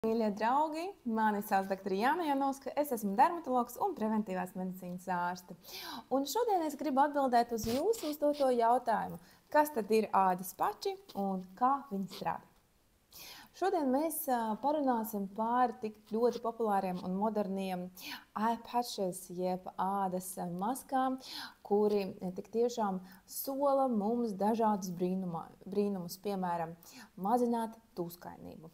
Mīļie draugi, mani sauc dr. Jāna Janovska, es esmu dermatologs un preventīvās medicīnas ārste. Un šodien es gribu atbildēt uz jūsu uzdoto jautājumu, kas tad ir ādas pači un kā viņi strādā. Šodien mēs parunāsim par tik ļoti populāriem un moderniem eye patches, jeb ādas maskām, kuri tik tiešām sola mums dažādus brīnumus, piemēram, mazināt tūskainību,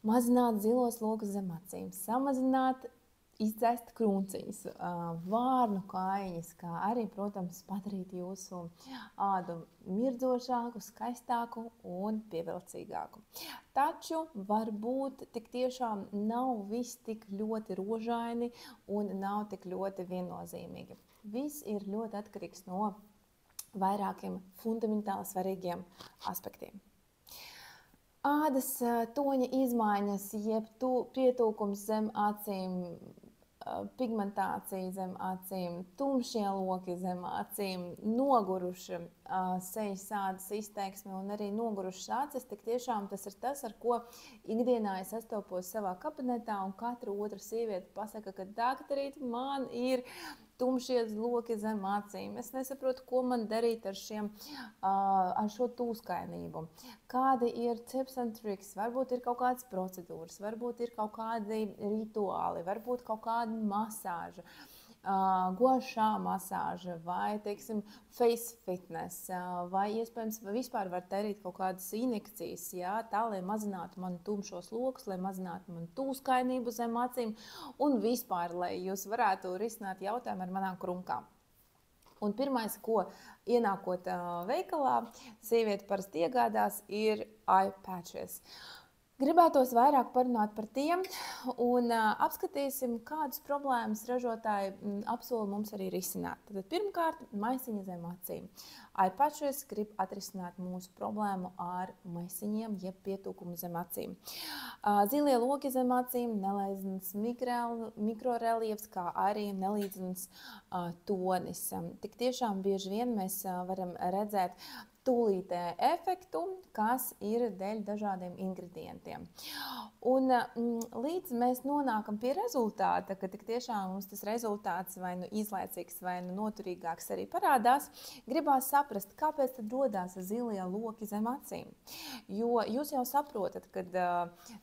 mazināt zilos lokus zem acīm, samazināt izdzēst krūnciņas, vārnu kājiņas, kā arī, protams, padarīt jūsu ādu mirdzošāku, skaistāku un pievilcīgāku. Taču varbūt tik tiešām nav viss tik ļoti rožaini un nav tik ļoti viennozīmīgi. Viss ir ļoti atkarīgs no vairākiem fundamentāli svarīgiem aspektiem. Ādas toņa izmaiņas, jeb pietūkums zem acīm, pigmentācija zem acīm, tumšie loki zem acīm, noguruša sejas ādas izteiksme un arī nogurušas acis, tik tiešām tas ir tas, ar ko ikdienā es sastopos savā kabinetā, un katra otra sieviete pasaka, ka daktarīt, man ir tumšie loki zem acīm. Es nesaprotu, ko man darīt ar šo tūskainību. Kādi ir tips and tricks? Varbūt ir kaut kādas procedūras, varbūt ir kaut kādi rituāli, varbūt kaut kāda masāža, guašā masāža vai, teiksim, face fitness, vai iespējams vispār var darīt kaut kādas injekcijas, jā, tā, lai mazinātu manu tumšos lokus, lai mazinātu manu tūskainību zem acīm un vispār, lai jūs varētu risināt jautājumu ar manām krunkām. Un pirmais, ko ienākot veikalā, sieviete parasti iegādās, ir eye patches. Gribētos vairāk parunāt par tiem un apskatīsim, kādas problēmas ražotāji apsola mums arī risināt. Tad pirmkārt, maisiņa zem acīm. Eye patches grib atrisināt mūsu problēmu ar maisiņiem, jeb pietūkumu zem acīm. Zilie loki zem acīm, nelīdzens mikroreliefs, kā arī nelīdzens tonis. Tik tiešām bieži vien mēs varam redzēt tūlītē efektu, kas ir dēļ dažādiem ingredientiem. Un līdz mēs nonākam pie rezultāta, ka tik tiešām mums tas rezultāts vai nu izlaicīgs, vai nu noturīgāks arī parādās, gribās saprast, kāpēc tad rodās zilie loki zem acīm. Jo jūs jau saprotat, ka,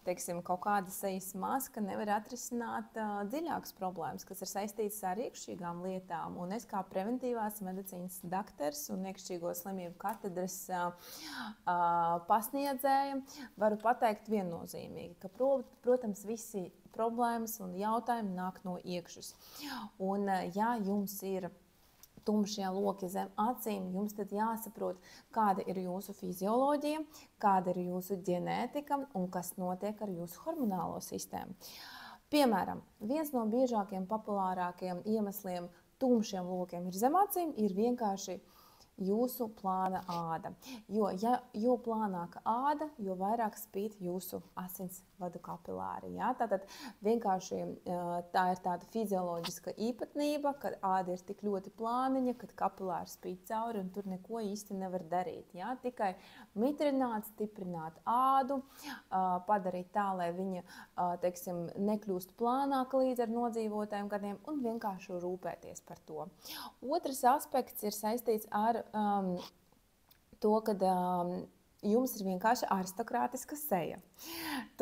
teiksim, kaut kāda sejas maska nevar atrisināt dziļākas problēmas, kas ir saistītas ar iekšķīgām lietām. Un es kā preventīvās medicīnas daktars un iekšķīgo slimību katedras pasniedzēja varu pateikt viennozīmīgi, ka, protams, visi problēmas un jautājumi nāk no iekšas. Un, ja jums ir tumšie loki zem acīm, jums tad jāsaprot, kāda ir jūsu fizioloģija, kāda ir jūsu ģenētika un kas notiek ar jūsu hormonālo sistēmu. Piemēram, viens no biežākiem, populārākiem iemesliem tumšiem lokiem ir zem acīm, ir vienkārši jūsu plāna āda. Jo plānāka āda, jo vairāk spīd jūsu asinsvadu kapilāri. Ja? Tātad vienkārši tā ir tāda fizioloģiska īpatnība, kad āda ir tik ļoti plāniņa, kad kapilāri spīd cauri un tur neko īsti nevar darīt. Ja? Tikai mitrināt, stiprināt ādu, padarīt tā, lai viņa, teiksim, nekļūst plānāka līdz ar nodzīvotajiem gadiem un vienkārši rūpēties par to. Otrs aspekts ir saistīts ar to, ka jums ir vienkārši aristokrātiska seja.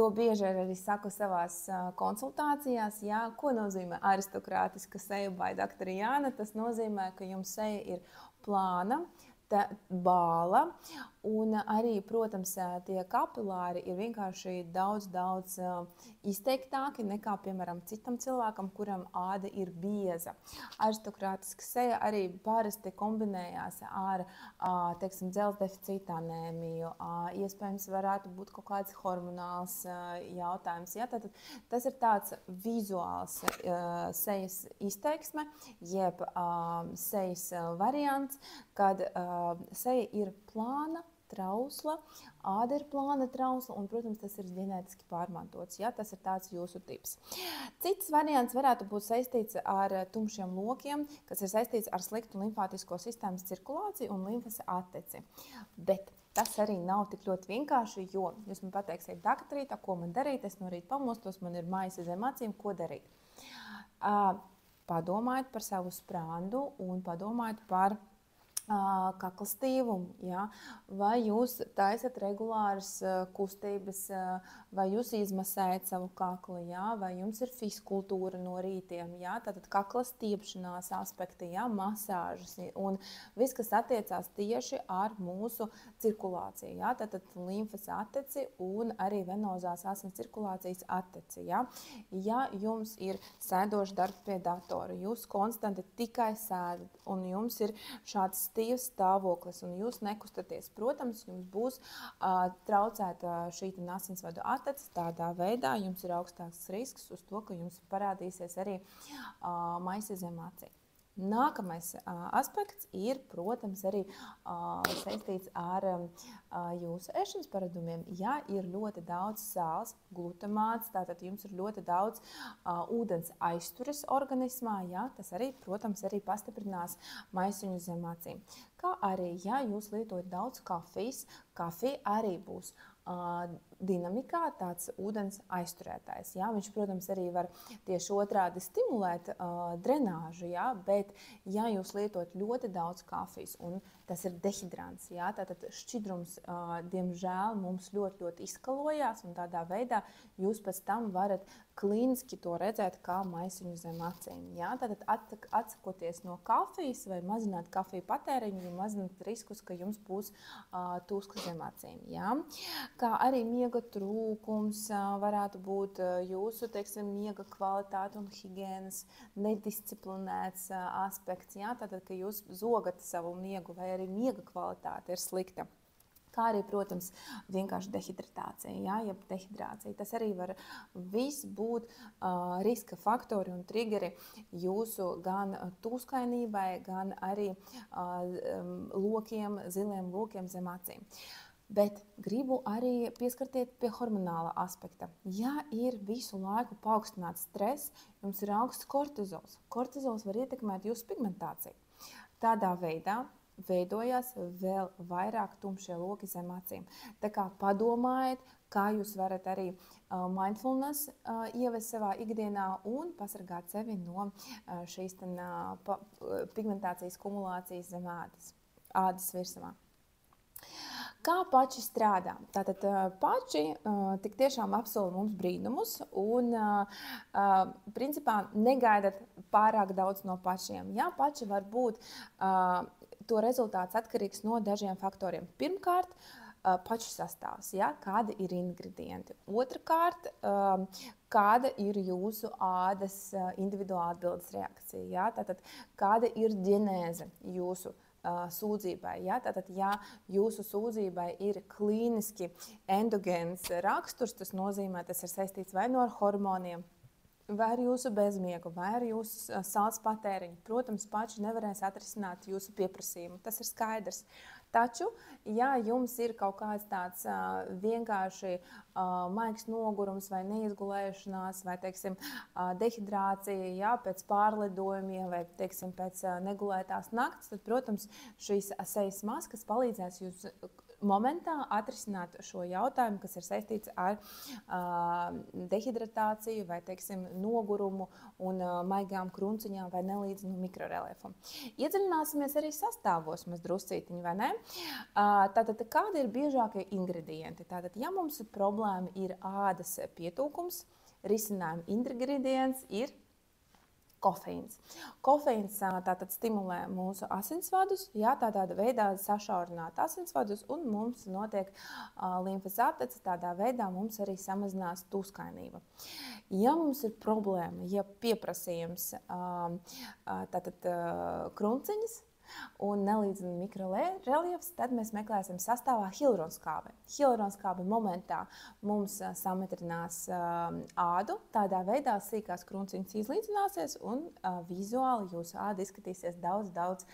To bieži arī saku savās konsultācijās. Jā, ko nozīmē aristokrātiska seja by Dr. Jāna? Tas nozīmē, ka jums seja ir plāna, bāla, un arī, protams, tie kapilāri ir vienkārši daudz izteiktāki nekā, piemēram, citam cilvēkam, kuram āda ir bieza. Aristokrātiska seja arī parasti kombinējās ar, teiksim, dzelzs deficīta anēmiju, iespējams varētu būt kaut kāds hormonāls jautājums. Ja? Tad tas ir tāds vizuāls sejas izteiksme, jeb sejas variants, kad seja ir plāna, trausla, āda ir plāna, trausla, un, protams, tas ir ģenētiski pārmantots. Ja? Tas ir tāds jūsu tips. Cits variants varētu būt saistīts ar tumšiem lokiem, kas ir saistīts ar sliktu limfātisko sistēmas cirkulāciju un limfas atteci. Bet tas arī nav tik ļoti vienkārši, jo jūs man pateiksiet, Dakatrītā, ko man darīt, es no rīta pamostos, man ir maisa zem acīm, ko darīt. Padomājiet par savu sprāndu un padomājiet par kakla stīvumu, ja? Vai jūs taisat regulāras kustības, vai jūs izmasējat savu kaklu, ja? Vai jums ir fiskultūra no rītiem, ja? Tātad kakla stiepšanās aspekti, ja? Masāžas un viss, kas attiecās tieši ar mūsu cirkulāciju, ja? Tātad limfas atteci un arī venozās asins cirkulācijas atteci, ja? Ja jums ir sēdošs darbs pie datora, jūs konstanti tikai sēdat un jums ir šāds stīvs stāvoklis un jūs nekustaties, protams, jums būs traucēta šī asinsvadu attece, tādā veidā jums ir augstāks risks uz to, ka jums parādīsies arī maisa zem acīm. Nākamais aspekts ir, protams, arī saistīts ar jūsu ēšanas paradumiem. Ja ir ļoti daudz sāls, glutamāts, tātad jums ir ļoti daudz ūdens aizturas organismā, ja, tas arī, protams, arī pastiprinās maisiņu zem acīm. Kā arī, ja jūs lietojat daudz kafijas, kafija arī būs dinamikā tāds ūdens aizturētājs. Ja? Viņš, protams, arī var tieši otrādi stimulēt drenāžu, ja? Bet ja jūs lietot ļoti daudz kafijas un tas ir dehidrants, ja? Tātad šķidrums, diemžēl, mums ļoti, ļoti izkalojās un tādā veidā jūs pēc tam varat klīniski to redzēt kā maisiņu zem acīm. Ja? Tātad atsakoties no kafijas vai mazināt kafiju patēriņu, mazināt riskus, ka jums būs tūskli zem acīm. Ja? Kā arī miega trūkums varētu būt jūsu, teiksim, miega kvalitāte un higienas nedisciplinēts aspekts. Ja? Tātad, ka jūs zogat savu miegu vai arī miega kvalitāte ir slikta. Kā arī, protams, vienkārši dehidratācija, ja? Jeb dehidrācija. Tas arī var viss būt riska faktori un triggeri jūsu gan tūskainībai, gan arī lokiem, ziliem lokiem zem acīm. Bet gribu arī pieskarties pie hormonāla aspekta. Ja ir visu laiku paaugstināts stress, jums ir augsts kortizols. Kortizols var ietekmēt jūsu pigmentāciju. Tādā veidā veidojās vēl vairāk tumšie loki zem acīm. Tā kā padomājiet, kā jūs varat arī mindfulness ievest savā ikdienā un pasargāt sevi no šīs pigmentācijas kumulācijas zem ādas virsmā. Kā pači strādā? Tātad pači tik tiešām apsola mums brīnumus un principā negaidat pārāk daudz no pačiem. Ja, pači var būt to rezultāts atkarīgs no dažiem faktoriem. Pirmkārt, paču sastāvs, ja, kādi ir ingredienti. Otrakārt, kāda ir jūsu ādas individuāla atbildes reakcija. Ja, tātad, kāda ir ģenēze jūsu sūdzībai. Ja? Tātad, ja jūsu sūdzībai ir klīniski endogēns raksturs, tas nozīmē, tas ir saistīts vai no ar hormoniem, vai ar jūsu bezmiegu, vai ar jūsu sāls patēriņu. Protams, paši nevarēs atrisināt jūsu pieprasījumu, tas ir skaidrs. Taču, ja jums ir kaut kāds tāds vienkārši maigs nogurums vai neizgulēšanās, vai, teiksim, dehidrācija, ja, pēc pārlidojumiem vai, teiksim, pēc negulētās nakts, tad, protams, šīs sejas maskas palīdzēs jums momentā atrisināt šo jautājumu, kas ir saistīts ar dehidratāciju vai, teiksim, nogurumu un maigām krunciņām vai nelīdzinu mikroreliefam. Iedziļināsimies arī sastāvos maz druscītiņi, vai ne? Tātad, kādi ir biežākie ingredienti? Tātad, ja mums problēma ir ādas pietūkums, risinājuma ingredients ir kofeīns. Kofeīns tātad stimulē mūsu asinsvadus, ja, tādā veidā sašaurināt asinsvadus un mums notiek limfas attece, tādā veidā mums arī samazinās tūskainība. Ja mums ir problēma, ja pieprasījums tātad krunciņas un nelīdzina mikroreliefs, tad mēs meklēsim sastāvā hialuronskābi. Hialuronskābi momentā mums sametrinās ādu, tādā veidā sīkās krunciņas izlīdzināsies un vizuāli jūsu āda izskatīsies daudz, daudz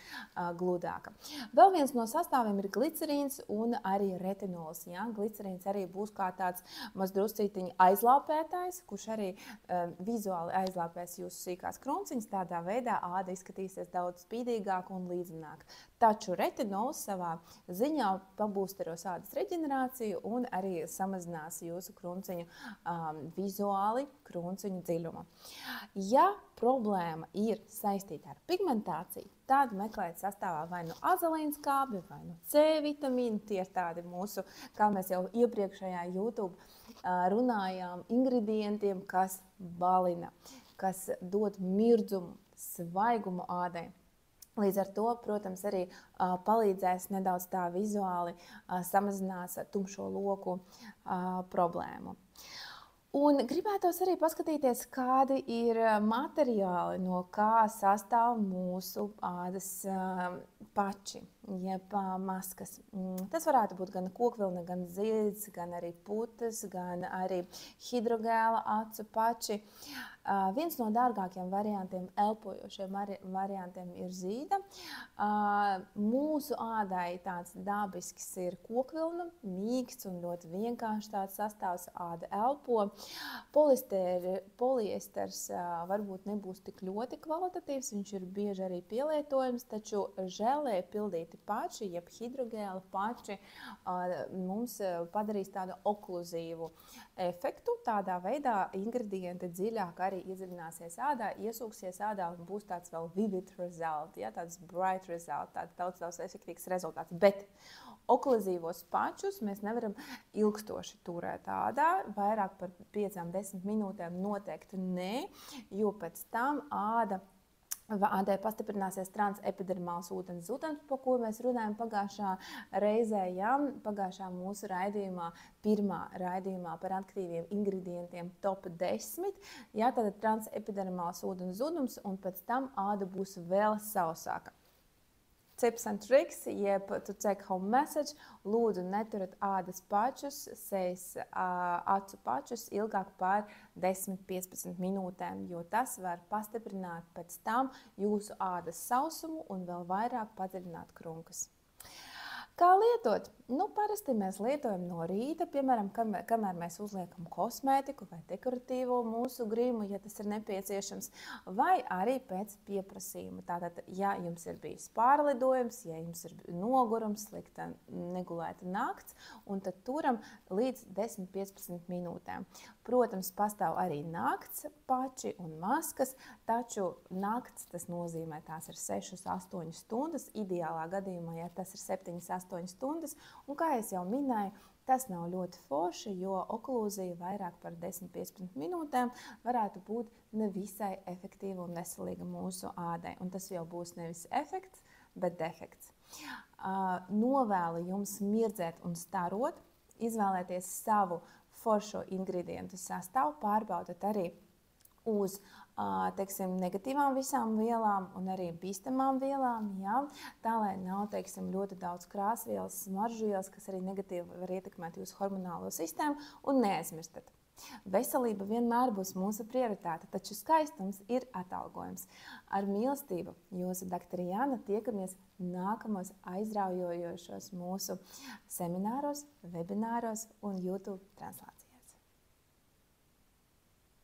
gludāka. Vēl viens no sastāviem ir glicerīns un arī retinols. Ja? Glicerīns arī būs kā tāds mazdruscītiņa aizlāpētājs, kurš arī vizuāli aizlāpēs jūsu sīkās krunciņas, tādā veidā āda izskatīsies daudz spīdīgāk un līdzīgi. līdzenāk. Taču retinols savā ziņā pabūsteros ādas reģenerāciju un arī samazinās jūsu krunciņu vizuāli krunciņu dziļumu. Ja problēma ir saistīta ar pigmentāciju, tad meklēt sastāvā vai nu azelīna skābi, vai nu C vitamīnu. Tie ir tādi mūsu, kā mēs jau iepriekšējā YouTube runājām, ingredientiem, kas balina, kas dod mirdzumu, svaigumu ādai. Līdz ar to, protams, arī palīdzēs nedaudz tā vizuāli samazinās tumšo loku problēmu. Un gribētos arī paskatīties, kādi ir materiāli, no kā sastāv mūsu ādas pači, jeb maskas. Tas varētu būt gan kokvilna, gan zieds, gan arī putas, gan arī hidrogēla acu pači. Viens no dārgākiem variantiem, elpojošiem variantiem ir zīda. Mūsu ādai tāds dabisks ir kokvilna, mīksts un ļoti vienkārši tāds sastāvs, āda elpo. Poliesters varbūt nebūs tik ļoti kvalitatīvs, viņš ir bieži arī pielietojams, taču želē pildīti pači, jeb hidrogēla pači, mums padarīs tādu okluzīvu efektu. Tādā veidā ingredienti dziļāk arī iedziļināsies ādā, iesūksies ādā un būs tāds vēl vivid result, ja, tāds bright result, tāds daudz efektīvs rezultāts. Bet okluzīvos pačus mēs nevaram ilgstoši turēt ādā, vairāk par 5-10 minūtēm noteikti nē, jo pēc tam ādai pastiprināsies transepidermāls ūdens zudums, par ko mēs runājam pagājušā reizē, ja, pagājušā mūsu raidījumā, pirmā raidījumā par aktīviem ingredientiem top 10. Ja, tad transepidermāls ūdens zudums un pēc tam āda būs vēl sausāka. Tips and tricks, jeb to take home message, lūdzu neturat ādas pačus, sejas acu pačus ilgāk par 10-15 minūtēm, jo tas var pastiprināt pēc tam jūsu ādas sausumu un vēl vairāk padziļināt krunkas. Kā lietot? Nu, parasti mēs lietojam no rīta, piemēram, kamēr mēs uzliekam kosmētiku vai dekoratīvo mūsu grimu, ja tas ir nepieciešams, vai arī pēc pieprasījuma. Tātad, ja jums ir bijis pārlidojums, ja jums ir nogurums, slikta negulēta nakts, un tad turam līdz 10-15 minūtēm. Protams, pastāv arī nakts pači un maskas, taču nakts tas nozīmē, tās ir 6-8 stundas, ideālā gadījumā, ja tas ir 7-8 stundas, un kā es jau minēju, tas nav ļoti forši, jo oklūzija vairāk par 10-15 minūtēm varētu būt nevisai efektīva un veselīga mūsu ādai, un tas jau būs nevis efekts, bet defekts. Novēlu jums mirdzēt un starot, izvēlēties savu foršo ingredientu sastāvu, pārbaudat arī uz negatīvām visām vielām un arī bīstamām vielām, ja? Tā, lai nav ļoti daudz krāsvielas, smaržvielas, kas arī negatīvi var ietekmēt jūsu hormonālo sistēmu, un neaizmirstat. Veselība vienmēr būs mūsu prioritāte, taču skaistums ir atalgojums. Ar mīlestību jūsu doktora Jāna, tiekamies nākamos aizraujošos mūsu semināros, webināros un YouTube translācijās.